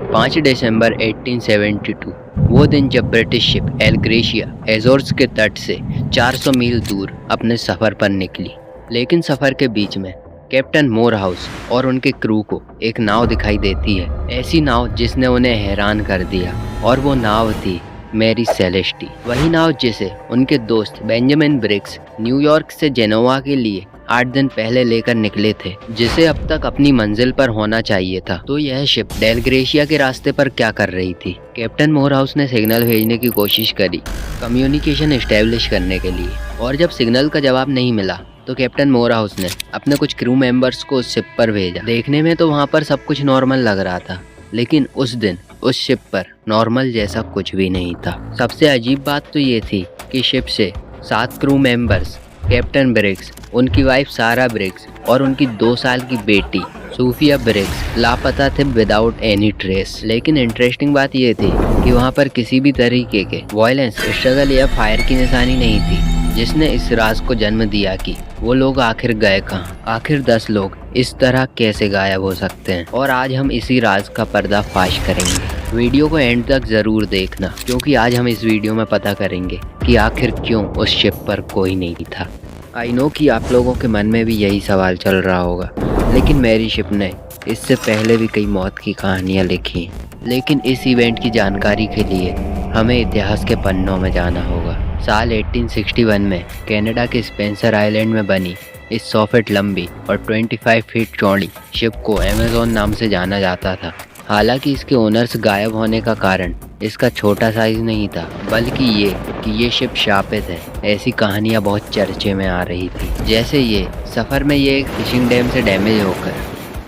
5 दिसंबर 1872 वो दिन जब British ship L gratia Azores के तट से 400 मील दूर अपने सफ़र पर निकली। लेकिन सफ़र के बीच में कैप्टन मोरहाउस और उनके क्रू को एक नाव दिखाई देती है, ऐसी नाव जिसने उन्हें हैरान कर दिया, और वो नाव थी मैरी सेलेस्टी। वही नाव जिसे उनके दोस्त बेंजामिन ब्रिग्स न्यूयॉर्क से जेनोवा के लिए 8 दिन पहले लेकर निकले थे, जिसे अब तक अपनी मंजिल पर होना चाहिए था। तो यह शिप डेल ग्रेशिया के रास्ते पर क्या कर रही थी? कैप्टन मोरहाउस ने सिग्नल भेजने की कोशिश करी कम्युनिकेशन एस्टेब्लिश करने के लिए, और जब सिग्नल का जवाब नहीं मिला तो कैप्टन मोरहाउस ने अपने कुछ क्रू मेंबर्स को उस शिप पर भेजा। देखने में तो वहाँ पर सब कुछ नॉर्मल लग रहा था, लेकिन उस दिन उस शिप पर नॉर्मल जैसा कुछ भी नहीं था। सबसे अजीब बात तो ये थी कि शिप से 7 क्रू मेंबर्स कैप्टन ब्रिग्स, उनकी वाइफ सारा ब्रिग्स और उनकी 2 साल की बेटी सूफिया ब्रिग्स लापता थे विदाउट एनी ट्रेस। लेकिन इंटरेस्टिंग बात ये थी कि वहाँ पर किसी भी तरीके के वायलेंस, स्ट्रगल या फायर की निशानी नहीं थी, जिसने इस राज को जन्म दिया कि वो लोग आखिर गए कहाँ। आखिर 10 लोग इस तरह कैसे गायब हो सकते हैं, और आज हम इसी राज का पर्दाफाश करेंगे। वीडियो को एंड तक ज़रूर देखना, क्योंकि आज हम इस वीडियो में पता करेंगे कि आखिर क्यों उस शिप पर कोई नहीं था। आई नो कि आप लोगों के मन में भी यही सवाल चल रहा होगा, लेकिन मैरी शिप ने इससे पहले भी कई मौत की कहानियाँ लिखी, लेकिन इस इवेंट की जानकारी के लिए हमें इतिहास के पन्नों में जाना होगा। साल 1861 में कनाडा के स्पेंसर आइलैंड में बनी इस 100 फीट लंबी और 25 फीट चौड़ी शिप को अमेज़न नाम से जाना जाता था। हालांकि इसके ओनर्स गायब होने का कारण इसका छोटा साइज नहीं था, बल्कि ये कि ये शिप शापित है। ऐसी कहानियाँ बहुत चर्चे में आ रही थी। जैसे ये सफ़र में ये एक फिशिंग डैम से डैमेज होकर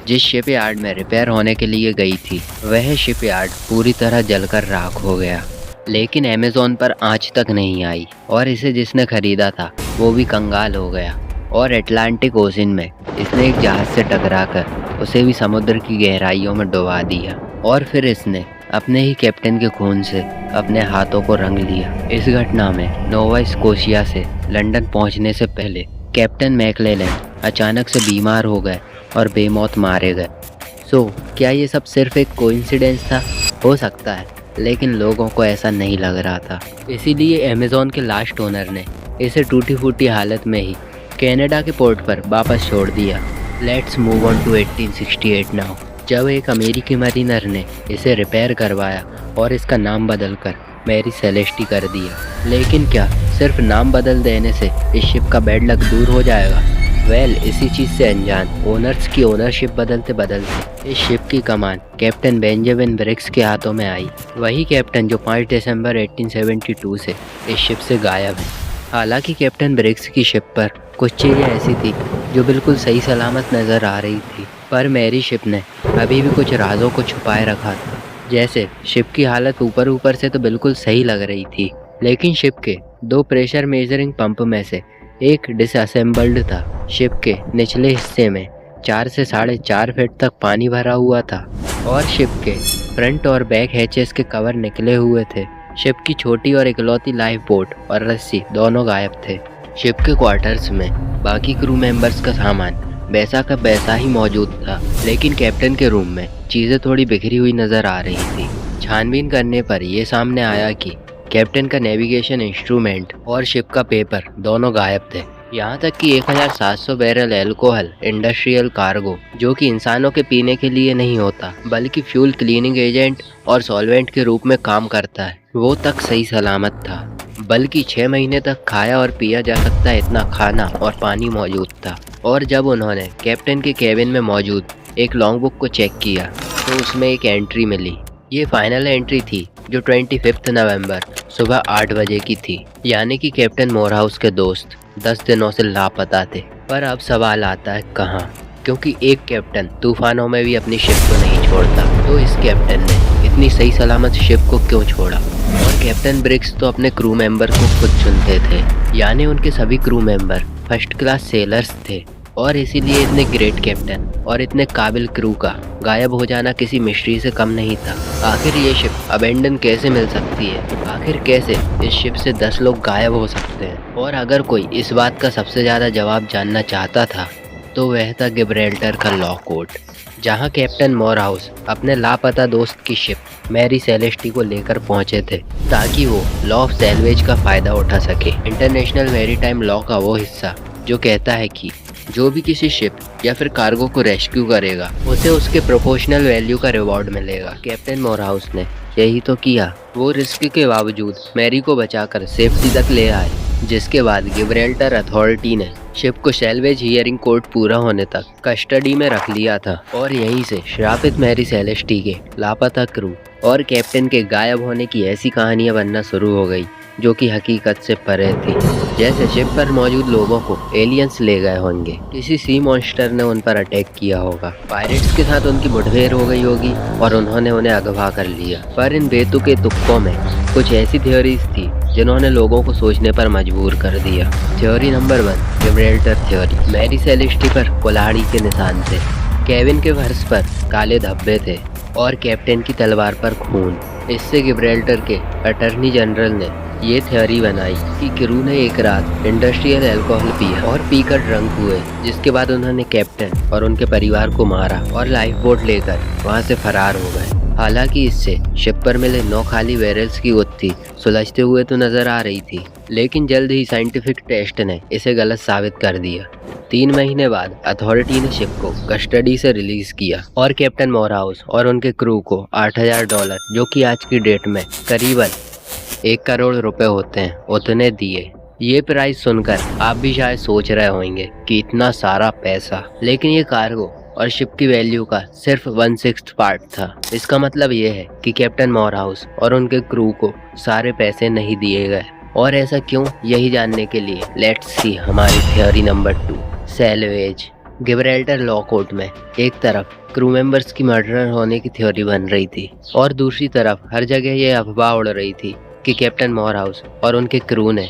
जिस शिप यार्ड में रिपेयर होने के लिए गई थी, वह शिप यार्ड पूरी तरह जलकर राख हो गया। लेकिन अमेज़न पर आँच तक नहीं आई, और इसे जिसने खरीदा था वो भी कंगाल हो गया, और अटलांटिक ओशन में इसने एक जहाज़ से टकराकर उसे भी समुद्र की गहराइयों में डुबा दिया, और फिर इसने अपने ही कैप्टन के खून से अपने हाथों को रंग लिया। इस घटना में नोवा स्कोशिया से लंदन पहुंचने से पहले कैप्टन मैकलेलन अचानक से बीमार हो गए और बेमौत मारे गए। क्या ये सब सिर्फ एक कोइंसिडेंस था? हो सकता है, लेकिन लोगों को ऐसा नहीं लग रहा था। इसीलिए अमेज़न के लास्ट ओनर ने इसे टूटी फूटी हालत में ही कनाडा के पोर्ट पर वापस छोड़ दिया। Let's move on to 1868 now, जब एक अमेरिकी मरीनर ने इसे रिपेयर करवाया और इसका नाम बदलकर मैरी सेलेस्टी कर दिया। लेकिन क्या सिर्फ नाम बदल देने से इस शिप का बैड लक दूर हो जाएगा? इसी चीज़ से अनजान ओनर्स की ओनरशिप बदलते बदलते इस शिप की कमान कैप्टन बेंजामिन ब्रिग्स के हाथों में आई। वही कैप्टन जो 5 दिसंबर 1872 से इस शिप से गायब है। हालांकि कैप्टन ब्रिग्स की शिप पर कुछ चीज़ें ऐसी थी जो बिल्कुल सही सलामत नज़र आ रही थी, पर मैरी शिप ने अभी भी कुछ राजों को छुपाए रखा था। जैसे शिप की हालत ऊपर ऊपर से तो बिल्कुल सही लग रही थी, लेकिन शिप के 2 प्रेशर मेजरिंग पंप में से एक डिसअसेंबल्ड था। शिप के निचले हिस्से में 4 से 4.5 फीट तक पानी भरा हुआ था, और शिप के फ्रंट और बैक हैचेस के कवर निकले हुए थे। शिप की छोटी और इकलौती लाइफ बोट और रस्सी दोनों गायब थे। शिप के क्वार्टर्स में बाकी क्रू मेंबर्स का सामान वैसा का वैसा ही मौजूद था, लेकिन कैप्टन के रूम में चीज़ें थोड़ी बिखरी हुई नज़र आ रही थी। छानबीन करने पर यह सामने आया कि कैप्टन का नेविगेशन इंस्ट्रूमेंट और शिप का पेपर दोनों गायब थे। यहाँ तक कि 1700 बैरल अल्कोहल इंडस्ट्रियल कार्गो, जो कि इंसानों के पीने के लिए नहीं होता बल्कि फ्यूल क्लीनिंग एजेंट और सॉल्वेंट के रूप में काम करता है, वो तक सही सलामत था। बल्कि 6 महीने तक खाया और पिया जा सकता है इतना खाना और पानी मौजूद था। और जब उन्होंने कैप्टन के केबिन में मौजूद एक लॉन्ग बुक को चेक किया तो उसमें एक एंट्री मिली। ये फाइनल एंट्री थी जो 25 नवंबर सुबह 8 बजे की थी, यानी कि कैप्टन मोरहाउस के दोस्त 10 दिनों से लापता थे। पर अब सवाल आता है कहाँ, क्योंकि एक कैप्टन तूफानों में भी अपनी शिप को नहीं छोड़ता, तो इस कैप्टन ने इतनी सही सलामत शिप को क्यों छोड़ा? और कैप्टन ब्रिग्स तो अपने क्रू मेंबर को खुद चुनते थे, यानी उनके सभी crew member first class sellers थे, और इसीलिए इतने ग्रेट कैप्टन और इतने काबिल क्रू का गायब हो जाना किसी मिस्ट्री से कम नहीं था। आखिर ये शिप अबेंडन कैसे मिल सकती है? आखिर कैसे इस शिप से 10 लोग गायब हो सकते हैं? और अगर कोई इस बात का सबसे ज़्यादा जवाब जानना चाहता था तो वह था गिब्राल्टर का लॉ कोड, जहां कैप्टन मोरहाउस अपने लापता दोस्त की शिप मैरी सेलेस्टी को लेकर पहुंचे थे ताकि वो लॉ ऑफ सैल्वेज का फायदा उठा सके। इंटरनेशनल मैरीटाइम लॉ का वो हिस्सा जो कहता है कि जो भी किसी शिप या फिर कार्गो को रेस्क्यू करेगा उसे उसके प्रोपोर्शनल वैल्यू का रिवॉर्ड मिलेगा। कैप्टन मोरहाउस ने यही तो किया। वो रिस्क के बावजूद मैरी को बचाकर सेफ्टी तक ले आए, जिसके बाद गिब्राल्टर अथॉरिटी ने शिप को सैल्वेज हियरिंग कोर्ट पूरा होने तक कस्टडी में रख लिया था और यहीं से श्रापित मैरी सेलेस्टी के लापता क्रू और कैप्टन के गायब होने की ऐसी कहानियां बनना शुरू हो गई जो कि हकीकत से परे थी। जैसे शिप पर मौजूद लोगों को एलियंस ले गए होंगे, किसी सी मॉन्स्टर ने उन पर अटैक किया होगा, पायरेट्स के साथ उनकी मुठभेड़ हो गई होगी और उन्होंने उन्हें अगवा कर लिया। पर इन बेतुके तुक्कों में कुछ ऐसी थ्योरीज थी जिन्होंने लोगों को सोचने पर मजबूर कर दिया। Theory number 1, Gibraltar theory. Mary Celeste पर कुल्हाड़ी के निशान थे, केविन के फर्श पर काले धब्बे थे और कैप्टन की तलवार पर खून। इससे गिब्राल्टर के अटॉर्नी जनरल ने ये थ्योरी बनाई कि क्रू ने एक रात इंडस्ट्रियल अल्कोहल पिया और पीकर ड्रंक हुए, जिसके बाद उन्होंने कैप्टन और उनके परिवार को मारा और लाइफ बोट लेकर वहां से फरार हो गए। हालांकि इससे शिप पर मिले 9 खाली बैरल्स की गुत्थी सुलझते हुए तो नजर आ रही थी, लेकिन जल्द ही साइंटिफिक टेस्ट ने इसे गलत साबित कर दिया। 3 महीने बाद अथॉरिटी ने शिप को कस्टडी से रिलीज किया और कैप्टन मोरहाउस और उनके क्रू को $8,000, जो कि आज की डेट में करीबन 1 करोड़ रुपए होते हैं, उतने दिए। ये प्राइस सुनकर आप भी शायद सोच रहे होंगे कि इतना सारा पैसा, लेकिन ये कार्गो और शिप की वैल्यू का सिर्फ 1/6 पार्ट था। इसका मतलब ये है कि कैप्टन मोरहाउस और उनके क्रू को सारे पैसे नहीं दिए गए। और ऐसा क्यों, यही जानने के लिए लेट्स सी हमारी theory number 2, salvage. Gibraltar law court में एक तरफ क्रू मेंबर्स की मर्डर होने की थ्योरी बन रही थी और दूसरी तरफ हर जगह ये अफवाह उड़ रही थी कि कैप्टन मोरहाउस और उनके क्रू ने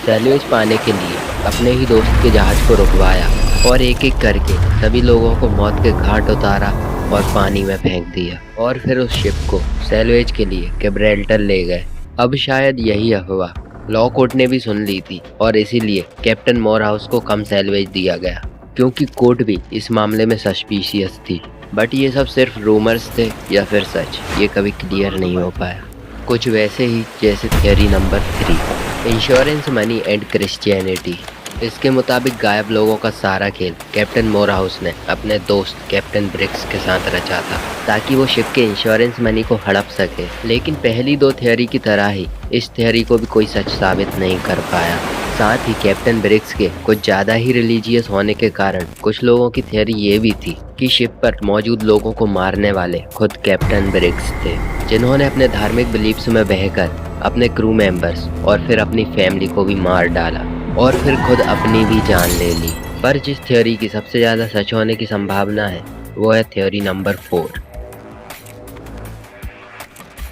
सैल्वेज पाने के लिए अपने ही दोस्त के जहाज को रुकवाया और एक एक करके सभी लोगों को मौत के घाट उतारा और पानी में फेंक दिया और फिर उस शिप को सैल्वेज के लिए गिब्राल्टर ले गए। अब शायद यही अफवाह लॉ कोर्ट ने भी सुन ली थी और इसीलिए कैप्टन मोरहाउस को कम सैल्वेज दिया गया, क्योंकि कोर्ट भी इस मामले में सस्पिशियस थी। बट ये सब सिर्फ रूमर्स थे या फिर सच, ये कभी क्लियर नहीं हो पाया। कुछ वैसे ही जैसे theory number 3, insurance money and Christianity. इसके मुताबिक गायब लोगों का सारा खेल कैप्टन मोरहाउस ने अपने दोस्त कैप्टन ब्रिक्स के साथ रचा था ताकि वो शिप के इंश्योरेंस मनी को हड़प सके। लेकिन पहली 2 थ्योरी की तरह ही इस थ्योरी को भी कोई सच साबित नहीं कर पाया। साथ ही कैप्टन ब्रिक्स के कुछ ज़्यादा ही रिलीजियस होने के कारण कुछ लोगों की थ्योरी ये भी थी कि शिप पर मौजूद लोगों को मारने वाले खुद कैप्टन ब्रिक्स थे, जिन्होंने अपने धार्मिक बिलीफ्स में बहकर अपने क्रू मेंबर्स और फिर अपनी फैमिली को भी मार डाला और फिर खुद अपनी भी जान ले ली। पर जिस थ्योरी की सबसे ज़्यादा सच होने की संभावना है वो है theory number 4,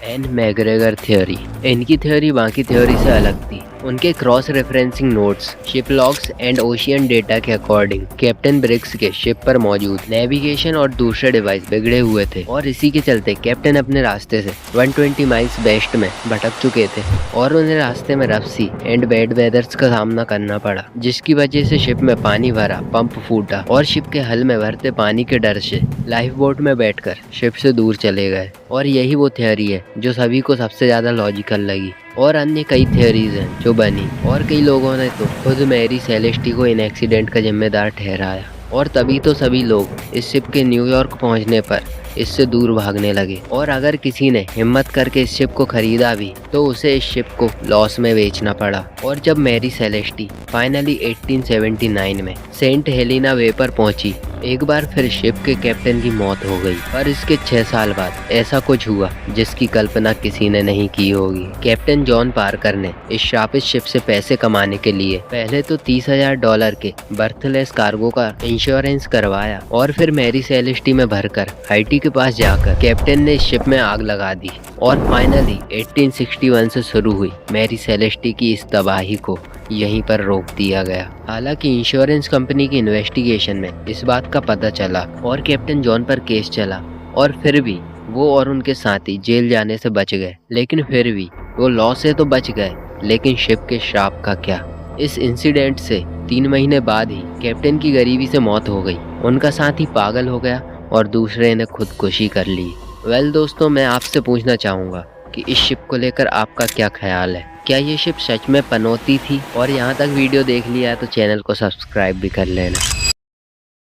Anne MacGregor theory. इनकी थ्योरी बाकी थ्योरी से अलग थी। उनके cross referencing notes, ship logs and ocean data के अकॉर्डिंग कैप्टन ब्रिक्स के शिप पर मौजूद नेविगेशन और दूसरे डिवाइस बिगड़े हुए थे और इसी के चलते कैप्टन अपने रास्ते से 120 माइल्स वेस्ट में भटक चुके थे और उन्हें रास्ते में rough sea and bad weathers का सामना करना पड़ा, जिसकी वजह से शिप में पानी भरा, पंप फूटा और शिप के हल में भरते पानी के डर से लाइफ बोट में बैठकर शिप से दूर चले गए। और यही वो थ्योरी है जो सभी को सबसे ज्यादा लॉजिकल लगी। और अन्य कई थ्योरीज हैं जो बनी और कई लोगों ने तो खुद मैरी सेलेस्टी को इन एक्सीडेंट का जिम्मेदार ठहराया और तभी तो सभी लोग इस शिप के न्यूयॉर्क पहुंचने पर इससे दूर भागने लगे। और अगर किसी ने हिम्मत करके इस शिप को खरीदा भी तो उसे इस शिप को लॉस में बेचना पड़ा। और जब मैरी सेलेस्टी फाइनली 1879 में सेंट हेलेना वे पर पहुंची, एक बार फिर शिप के कैप्टन की मौत हो गई। पर इसके 6 साल बाद ऐसा कुछ हुआ जिसकी कल्पना किसी ने नहीं की होगी। कैप्टन जॉन पार्कर ने इस शापित शिप से पैसे कमाने के लिए पहले तो $30,000 के बर्थलेस कार्गो का इंश्योरेंस करवाया और फिर मैरी सेलेस्टी में भरकर हाइटी के पास जाकर कैप्टन ने शिप में आग लगा दी। और फाइनली 1861 से शुरू हुई मैरी सेलेस्टी की इस तबाही को यहीं पर रोक दिया गया। हालांकि इंश्योरेंस कंपनी की इन्वेस्टिगेशन में इस बात का पता चला और कैप्टन जॉन पर केस चला और फिर भी वो और उनके साथी जेल जाने से बच गए। लेकिन फिर भी वो लॉ से तो बच गए, लेकिन शिप के श्राप का क्या। इस इंसिडेंट से 3 महीने बाद ही कैप्टन की गरीबी से मौत हो गई। उनका साथी पागल हो गया और दूसरे ने खुदकुशी कर ली। वेल दोस्तों, मैं आपसे पूछना चाहूँगा कि इस शिप को लेकर आपका क्या ख्याल है? क्या ये शिप सच में पनौती थी? और यहाँ तक वीडियो देख लिया है तो चैनल को सब्सक्राइब भी कर लेना।